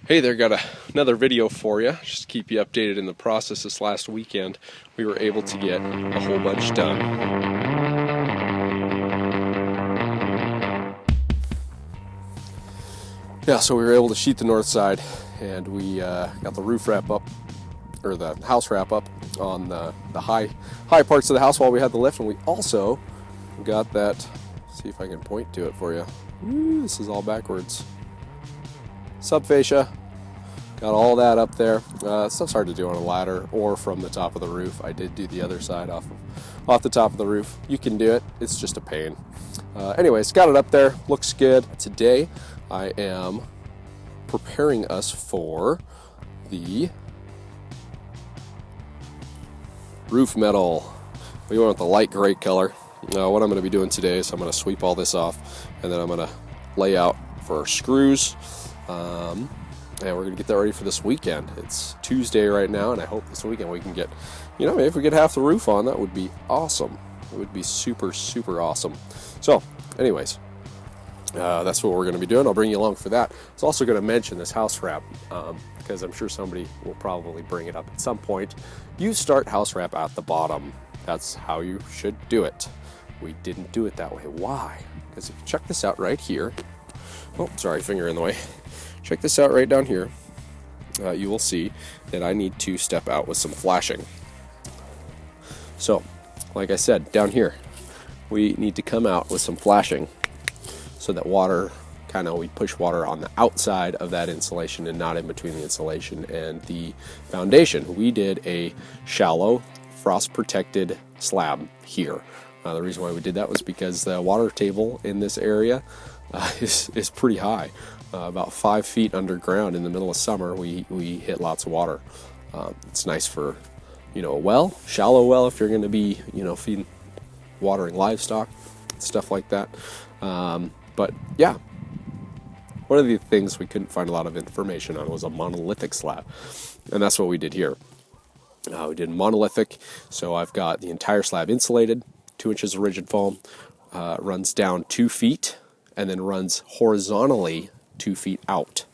Hey there, got another video for you. Just to keep you updated in the process. This last weekend, we were able to get a whole bunch done. Yeah, so we were able to sheet the north side, and we got the roof wrap up, or the house wrap up on the high parts of the house while we had the lift, and we also got that. See if I can point to it for you. Ooh, this is all backwards. Subfascia, got all that up there. Stuff's hard to do on a ladder or from the top of the roof. I did do the other side off the top of the roof. You can do it, it's just a pain. Anyways, got it up there, looks good. Today I am preparing us for the roof metal. We went with the light gray color. What I'm going to be doing today is I'm going to sweep all this off, and then I'm going to lay out for our screws. And we're going to get that ready for this weekend. It's Tuesday right now, and I hope this weekend we can get, if we get half the roof on, that would be awesome. It would be super, super awesome. So, anyways, that's what we're going to be doing. I'll bring you along for that. I was also going to mention this house wrap, because I'm sure somebody will probably bring it up at some point. You start house wrap at the bottom. That's how you should do it. We didn't do it that way. Why? Because if you check this out right here, oh, sorry, finger in the way. Check this out right down here. You will see that I need to step out with some flashing. So, like I said, down here, we need to come out with some flashing so that we push water on the outside of that insulation and not in between the insulation and the foundation. We did a shallow frost-protected slab here. The reason why we did that was because the water table in this area is pretty high. About 5 feet underground in the middle of summer, we hit lots of water. It's nice for, a shallow well if you're going to be, watering livestock, stuff like that. But yeah, one of the things we couldn't find a lot of information on was a monolithic slab, and that's what we did here. We did monolithic, so I've got the entire slab insulated, 2 inches of rigid foam, runs down 2 feet, and then runs horizontally 2 feet out.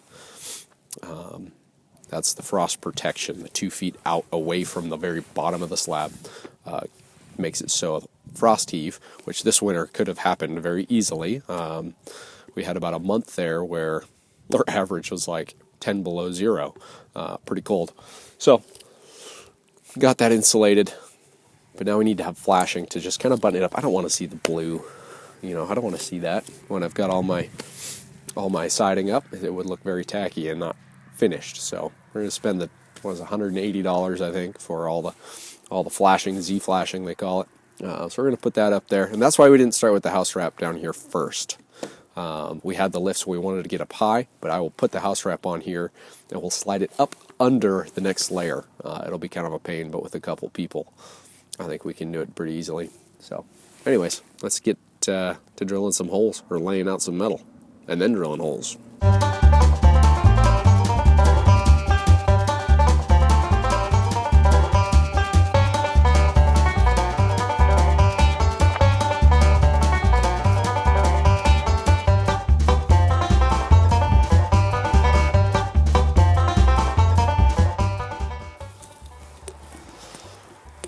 That's the frost protection, the 2 feet out away from the very bottom of the slab. Makes it so frost heave, which this winter could have happened very easily. We had about a month there where our average was like 10 below zero, pretty cold. So, got that insulated, but now we need to have flashing to just kind of button it up. I don't want to see the blue, I don't want to see that when I've got all my siding up. It would look very tacky and not finished. So we're going to spend $180, I think, for all the flashing, Z-flashing they call it. So we're going to put that up there, and that's why we didn't start with the house wrap down here first. We had the lift, so we wanted to get up high, but I will put the house wrap on here, and we'll slide it up under the next layer. It'll be kind of a pain, but with a couple people, I think we can do it pretty easily. So anyways, let's get to drilling some holes, or laying out some metal, and then drilling holes.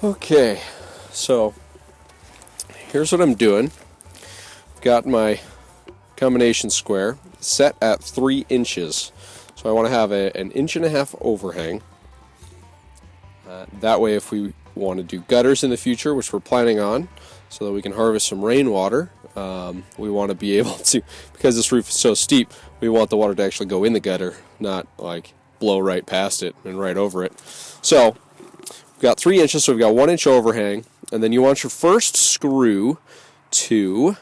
Okay, so here's what I'm doing. Got my combination square set at 3 inches. So I want to have an 1.5 inch overhang. That way, if we want to do gutters in the future, which we're planning on, so that we can harvest some rainwater, we want to be able to, because this roof is so steep, we want the water to actually go in the gutter, not like blow right past it and right over it. So we've got 3 inches, so we've got 1 inch overhang, and then you want your first screw to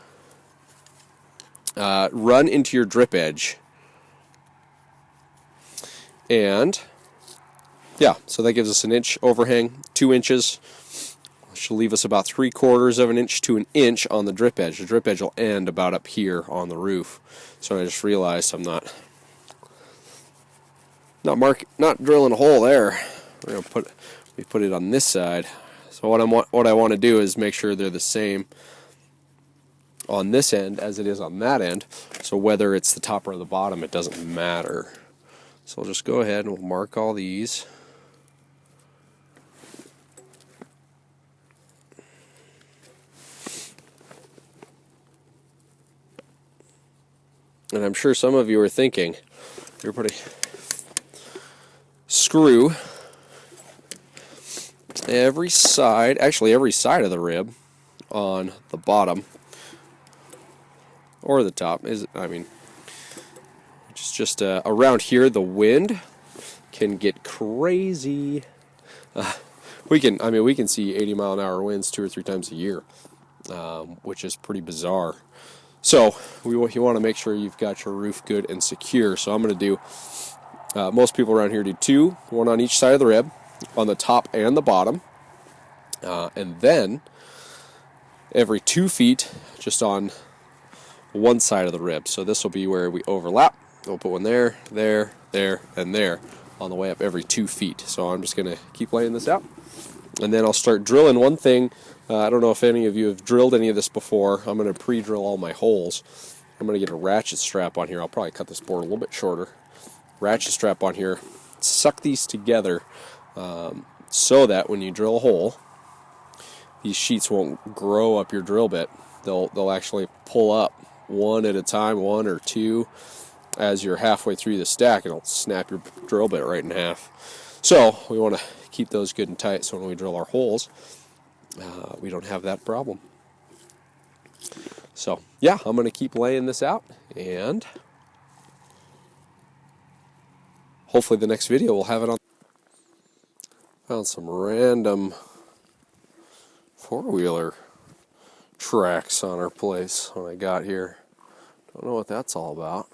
run into your drip edge. And yeah, so that gives us 1 inch overhang, 2 inches, which will leave us about 3/4 of an inch to an inch on the drip edge. The drip edge will end about up here on the roof. So I just realized I'm not drilling a hole there. We're gonna put it on this side. So what I want to do is make sure they're the same on this end as it is on that end. So whether it's the top or the bottom, it doesn't matter. So we'll just go ahead and we'll mark all these. And I'm sure some of you are thinking, you're putting screw every side, actually every side of the rib on the bottom or the top is, just around here the wind can get crazy. We can see 80-mile-an-hour winds 2 or 3 times a year, which is pretty bizarre. So you want to make sure you've got your roof good and secure. So I'm going to do, most people around here do 2, 1 on each side of the rib, on the top and the bottom. And then every 2 feet just on one side of the rib. So this will be where we overlap. We'll put one there, there, there, and there on the way up every 2 feet. So I'm just going to keep laying this out. And then I'll start drilling one thing. I don't know if any of you have drilled any of this before. I'm going to pre-drill all my holes. I'm going to get a ratchet strap on here. I'll probably cut this board a little bit shorter. Ratchet strap on here. Suck these together so that when you drill a hole, these sheets won't grow up your drill bit. They'll actually pull up one at a time, 1 or 2. As you're halfway through the stack, it'll snap your drill bit right in half. So we want to keep those good and tight so when we drill our holes, we don't have that problem. So yeah, I'm going to keep laying this out, and hopefully the next video we'll have it on. Found some random 4-wheeler tracks on our place when I got here. Don't know what that's all about.